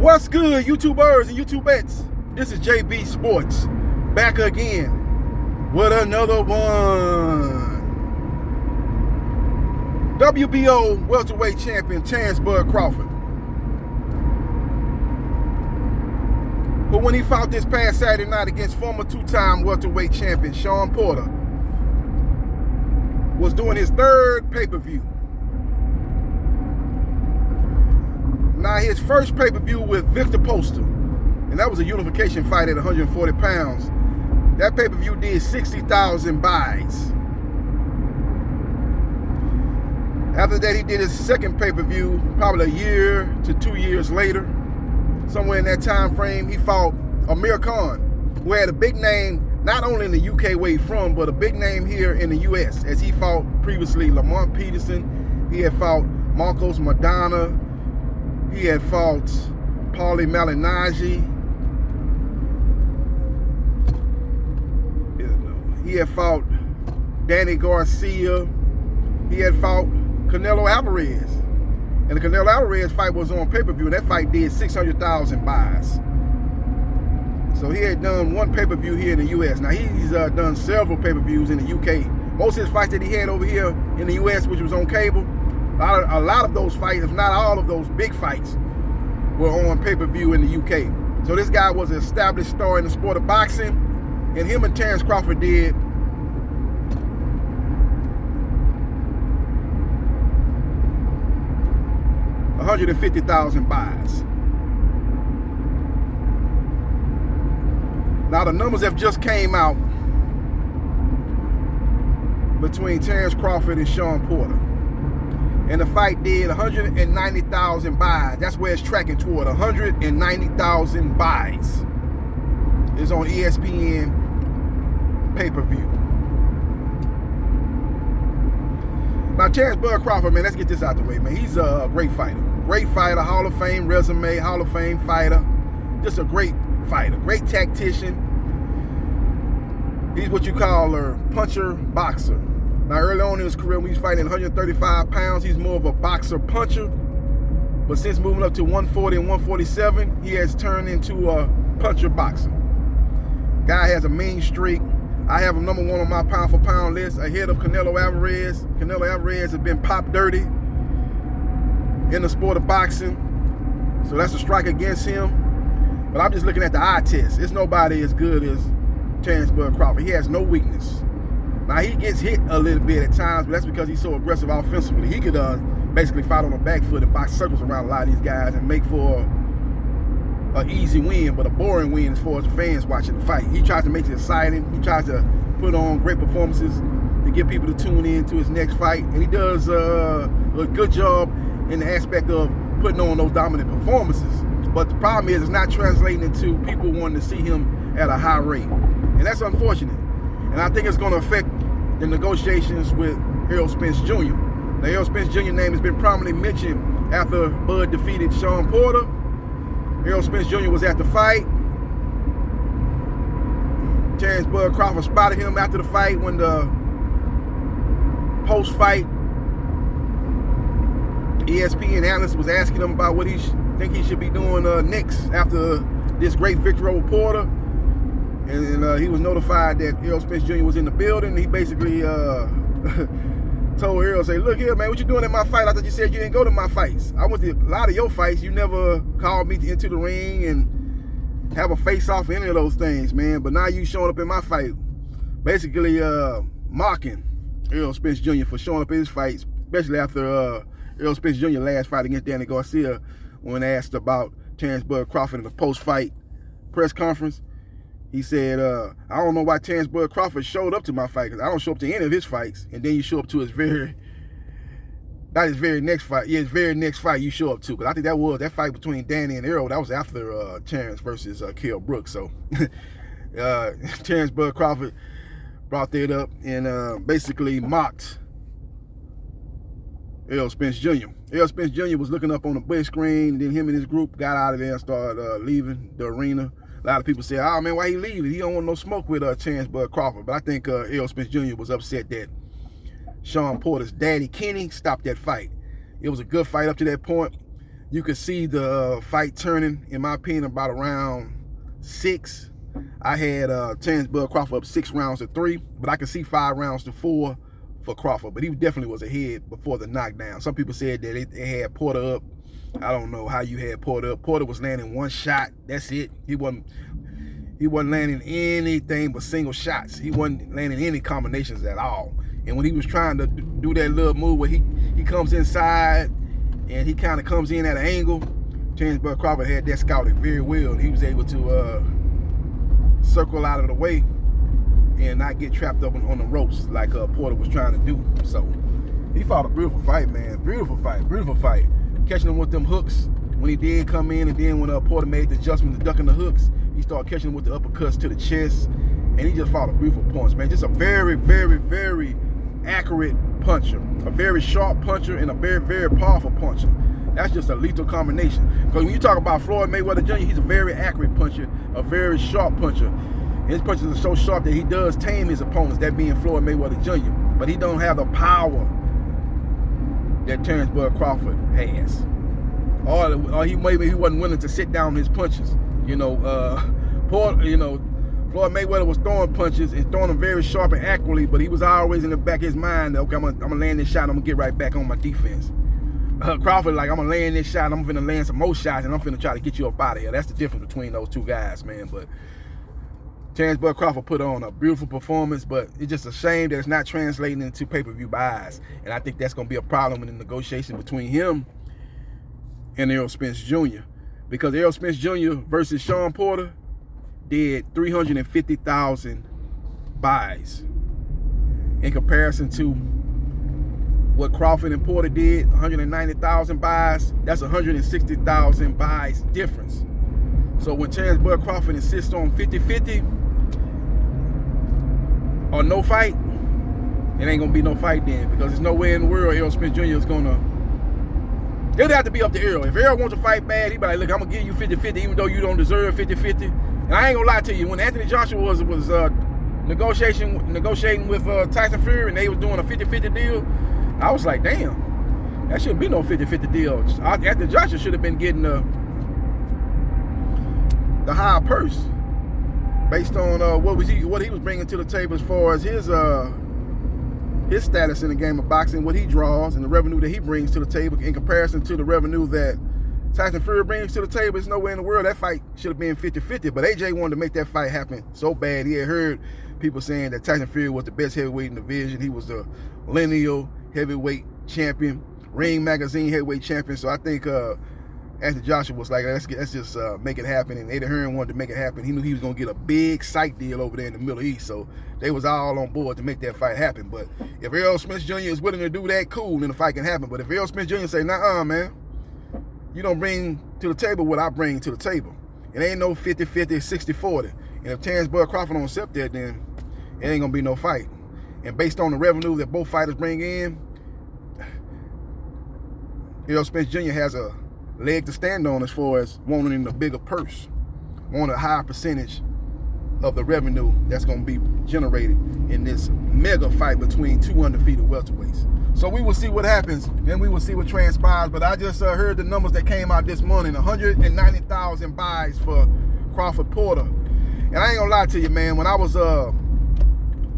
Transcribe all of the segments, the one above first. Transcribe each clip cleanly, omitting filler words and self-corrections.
What's good, YouTubers and YouTubettes? This is JB Sports, back again with another one. WBO welterweight champion Crawford, who when he fought this past Saturday night against former two-time welterweight champion Porter, was doing his third pay-per-view. Now, his first pay-per-view with Victor Postol, and that was a unification fight at 140 pounds. That pay-per-view did 60,000 buys. After that, he did his second pay-per-view probably a year to 2 years later. Somewhere in that time frame, he fought Amir Khan, who had a big name, not only in the UK where he's from, but a big name here in the US, as he fought previously Lamont Peterson. He had fought Marcos Madonna. He had fought Paulie Malignaggi. He had fought Danny Garcia. He had fought Canelo Alvarez. And the Canelo Alvarez fight was on pay-per-view. That fight did 600,000 buys. So he had done one pay-per-view here in the US. Now he's done several pay-per-views in the UK. Most of his fights that he had over here in the US, which was on cable, a lot of those fights, if not all of those big fights, were on pay-per-view in the UK. So this guy was an established star in the sport of boxing, and him and Terence Crawford did $150,000 buys. Now the numbers have just came out between Terence Crawford and Porter. And the fight did 190,000 buys. That's where it's tracking toward, 190,000 buys. It's on ESPN pay-per-view. Now, Terence Crawford, man, let's get this out the way, man. He's a great fighter. Great fighter, Hall of Fame resume, Hall of Fame fighter. Just a great fighter, great tactician. He's what you call a puncher boxer. Now, early on in his career, when he was fighting 135 pounds, he's more of a boxer-puncher. But since moving up to 140 and 147, he has turned into a puncher-boxer. Guy has a mean streak. I have him number one on my pound-for-pound list, ahead of Canelo Alvarez. Canelo Alvarez has been popped dirty in the sport of boxing. So that's a strike against him. But I'm just looking at the eye test. There's nobody as good as Terence Crawford. He has no weakness. Now, he gets hit a little bit at times, but that's because he's so aggressive offensively. He could basically fight on the back foot and box circles around a lot of these guys and make for an easy win, but a boring win as far as the fans watching the fight. He tries to make it exciting. He tries to put on great performances to get people to tune in to his next fight. And he does a good job in the aspect of putting on those dominant performances. But the problem is it's not translating into people wanting to see him at a high rate. And that's unfortunate. And I think it's going to affect the negotiations with Errol Spence Jr. Now, Errol Spence Jr. name has been prominently mentioned after Bud defeated Porter. Errol Spence Jr. was at the fight. Terence Crawford spotted him after the fight when the post-fight ESPN analyst was asking him about what he think he should be doing next after this great victory over Porter. And he was notified that Errol Spence Jr. was in the building. He basically told Errol, say, look here, man, what you doing at my fight? I thought you said you didn't go to my fights. I went to a lot of your fights. You never called me into the ring and have a face-off, any of those things, man. But now you showing up in my fight, basically mocking Errol Spence Jr. for showing up in his fights, especially after Errol Spence Jr. last fight against Danny Garcia, when asked about Terence Crawford in the post-fight press conference. He said, I don't know why Terence Crawford showed up to my fight, because I don't show up to any of his fights. And then you show up to his very next fight you show up to. Because I think that fight between Danny and Errol, that was after Terence versus Kell Brooks. So Terence Crawford brought that up and basically mocked Errol Spence Jr. Errol Spence Jr. was looking up on the big screen, and then him and his group got out of there and started leaving the arena. A lot of people say, oh man, why he leaving? He don't want no smoke with Terence Crawford. But I think Errol Spence Jr. was upset that Porter's daddy, Kenny, stopped that fight. It was a good fight up to that point. You could see the fight turning, in my opinion, about around 6. I had Terrence Bud Crawford up 6 rounds to 3, but I could see 5 rounds to 4 for Crawford. But he definitely was ahead before the knockdown. Some people said that it had Porter up. I don't know how you had Porter up. Porter was landing one shot. That's it. He wasn't landing anything but single shots. He wasn't landing any combinations at all. And when he was trying to do that little move where he comes inside and he kind of comes in at an angle, Terrence Bud Crawford had that scouted very well. And he was able to circle out of the way and not get trapped up on the ropes like Porter was trying to do. So he fought a beautiful fight, man. Beautiful fight. Catching him with them hooks when he did come in, and then when Porter made the adjustment to ducking the hooks, he started catching him with the uppercuts to the chest, and he just fought a beautiful punch, man. Just a very, very, very accurate puncher, a very sharp puncher, and a very, very powerful puncher. That's just a lethal combination. Because when you talk about Floyd Mayweather Jr., he's a very accurate puncher, a very sharp puncher. His punches are so sharp that he does tame his opponents, that being Floyd Mayweather Jr., but he don't have the power that Terrence Bud Crawford has. Or he wasn't willing to sit down his punches. Floyd Mayweather was throwing punches and throwing them very sharp and accurately, but he was always in the back of his mind, okay, I'm gonna land this shot, I'm gonna get right back on my defense. Crawford, like, I'm gonna land this shot, I'm gonna land some more shots, and I'm gonna try to get you up out of here. That's the difference between those two guys, man. But Terrence Bud Crawford put on a beautiful performance, but it's just a shame that it's not translating into pay-per-view buys. And I think that's going to be a problem in the negotiation between him and Errol Spence Jr. Because Errol Spence Jr. versus Sean Porter did 350,000 buys. In comparison to what Crawford and Porter did, 190,000 buys, that's 160,000 buys difference. So when Terrence Bud Crawford insists on 50-50, or no fight, it ain't gonna be no fight then, because there's no way in the world Errol Spence Jr. is gonna. It'll have to be up to Errol. If Errol wants to fight bad, he be like, look, I'm gonna give you 50-50, even though you don't deserve 50-50. And I ain't gonna lie to you, when Anthony Joshua was negotiating with Tyson Fury, and they was doing a 50-50 deal, I was like, damn, that shouldn't be no 50-50 deal. Anthony Joshua should have been getting the higher purse, based on what he was bringing to the table as far as his status in the game of boxing, what he draws, and the revenue that he brings to the table in comparison to the revenue that Tyson Fury brings to the table. There's no way in the world that fight should have been 50-50, but AJ wanted to make that fight happen so bad. He had heard people saying that Tyson Fury was the best heavyweight in the division. He was the lineal heavyweight champion, Ring Magazine heavyweight champion. So I think Anthony Joshua was like, let's just make it happen, and Eddie Hearn wanted to make it happen. He knew he was going to get a big sight deal over there in the Middle East, so they was all on board to make that fight happen. But if Errol Spence Jr. is willing to do that, cool, then the fight can happen. But if Errol Spence Jr. say, nah, man, you don't bring to the table what I bring to the table. It ain't no 50-50, 60-40. And if Terrence Bud Crawford don't accept that, then it ain't going to be no fight. And based on the revenue that both fighters bring in, Errol Spence Jr. has a leg to stand on as far as wanting a bigger purse, wanting a higher percentage of the revenue that's going to be generated in this mega fight between two undefeated welterweights. So we will see what happens, and we will see what transpires. But I just heard the numbers that came out this morning: 190,000 buys for Crawford-Porter. And I ain't gonna lie to you, man, when I was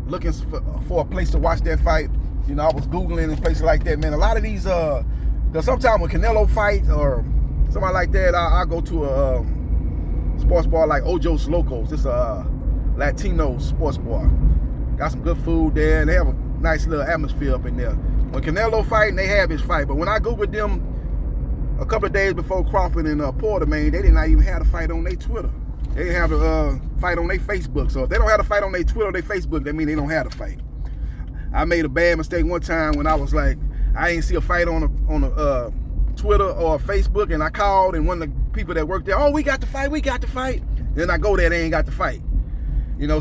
looking for a place to watch that fight, I was Googling and places like that, man. A lot of these because sometimes when Canelo fight or somebody like that, I go to a sports bar like Ojos Locos. It's a Latino sports bar. Got some good food there, and they have a nice little atmosphere up in there. When Canelo fighting, they have his fight. But when I Googled them a couple of days before Crawford and Porter, man, they did not even have a fight on their Twitter. They didn't have a fight on their Facebook. So if they don't have a fight on their Twitter or their Facebook, that means they don't have a fight. I made a bad mistake one time when I was like, I ain't see a fight on a Twitter or Facebook, and I called, and one of the people that worked there, oh, we got the fight. Then I go there, they ain't got the fight.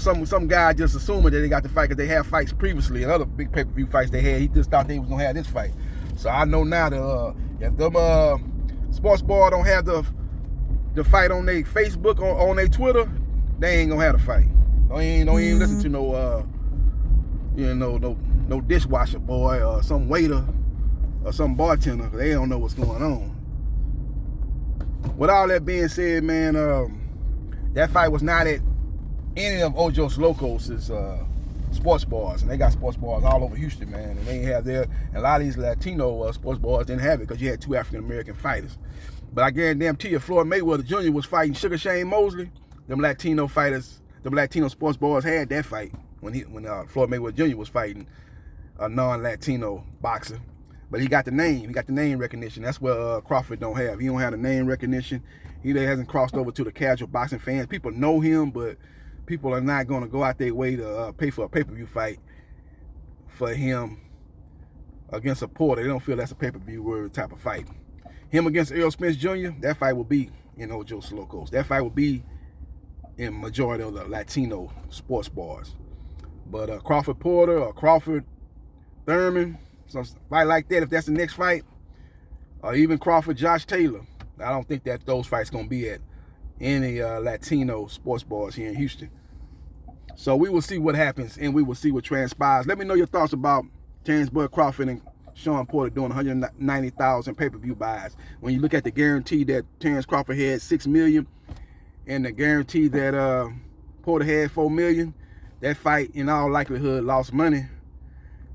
Some guy just assuming that they got the fight because they had fights previously and other big pay-per-view fights they had. He just thought they was gonna have this fight. So I know now that if them sports bar don't have the fight on their Facebook or on their Twitter, they ain't gonna have the fight. Don't even listen to no dishwasher boy or some waiter or some bartender, because they don't know what's going on. with all that being said, man, that fight was not at any of Ojos Locos' sports bars, and they got sports bars all over Houston, man, and they ain't have there. And a lot of these Latino sports bars didn't have it because you had 2 African American fighters. But I guarantee you, Floyd Mayweather Jr. was fighting Sugar Shane Mosley. Them Latino fighters, them Latino sports bars had that fight when Floyd Mayweather Jr. was fighting a non-Latino boxer. But he got the name. He got the name recognition. That's what Crawford don't have. He don't have the name recognition. He hasn't crossed over to the casual boxing fans. People know him, but people are not going to go out their way to pay for a pay-per-view fight for him against a Porter. They don't feel that's a pay-per-view type of fight. Him against Earl Spence Jr., that fight will be in Ojos Locos. That fight will be in majority of the Latino sports bars. But Crawford-Porter or Crawford-Thurman, some fight like that, if that's the next fight, or even Crawford-Josh Taylor, I don't think that those fights going to be at any Latino sports bars here in Houston. So we will see what happens, and we will see what transpires. Let me know your thoughts about Terrence Bud Crawford and Sean Porter doing 190,000 pay-per-view buys. When you look at the guarantee that Terrence Crawford had $6 million, and the guarantee that Porter had $4 million, that fight in all likelihood lost money.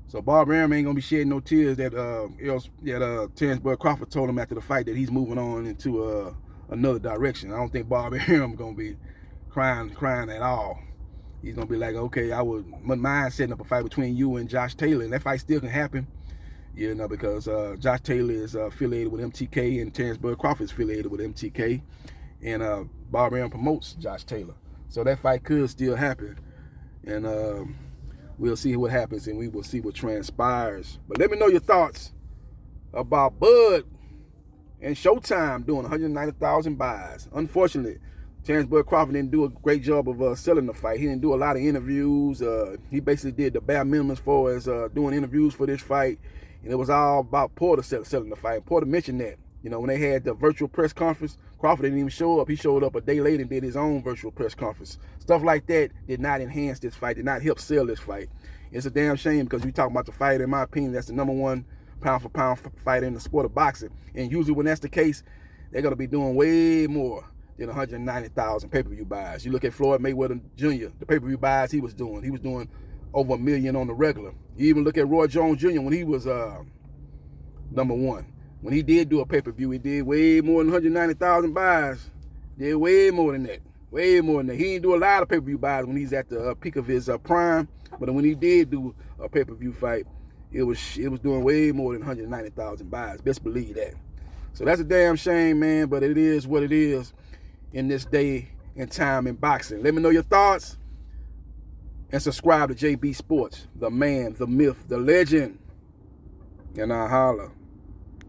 So Bob Arum ain't gonna be shedding no tears that Terrence Bud Crawford told him after the fight that he's moving on into another direction. I don't think Bob Arum gonna be crying at all. He's gonna be like, okay, my mind setting up a fight between you and Josh Taylor, and that fight still can happen, you know, because Josh Taylor is affiliated with MTK, and Terrence Bud Crawford is affiliated with MTK, and Bob Arum promotes Josh Taylor, so that fight could still happen, and we'll see what happens, and we will see what transpires. But let me know your thoughts about Bud and Showtime doing 190,000 buys. Unfortunately, Terrence Bud Crawford didn't do a great job of selling the fight. He didn't do a lot of interviews. He basically did the bare minimum as far as doing interviews for this fight. And it was all about Porter selling the fight. Porter mentioned that, you know, when they had the virtual press conference, Crawford didn't even show up. He showed up a day later and did his own virtual press conference. Stuff like that did not enhance this fight, did not help sell this fight. It's a damn shame because we talk about the fighter, in my opinion, that's the #1 pound-for-pound fighter in the sport of boxing. And usually when that's the case, they're going to be doing way more than 190,000 pay-per-view buys. You look at Floyd Mayweather Jr., the pay-per-view buys he was doing over $1 million on the regular. You even look at Roy Jones Jr. when he was #1. When he did do a pay-per-view, he did way more than 190,000 buys. Did way more than that. Way more than that. He didn't do a lot of pay-per-view buys when he's at the peak of his prime. But when he did do a pay-per-view fight, it was doing way more than 190,000 buys. Best believe that. So that's a damn shame, man. But it is what it is in this day and time in boxing. Let me know your thoughts. And subscribe to JB Sports, the man, the myth, the legend. And I holla.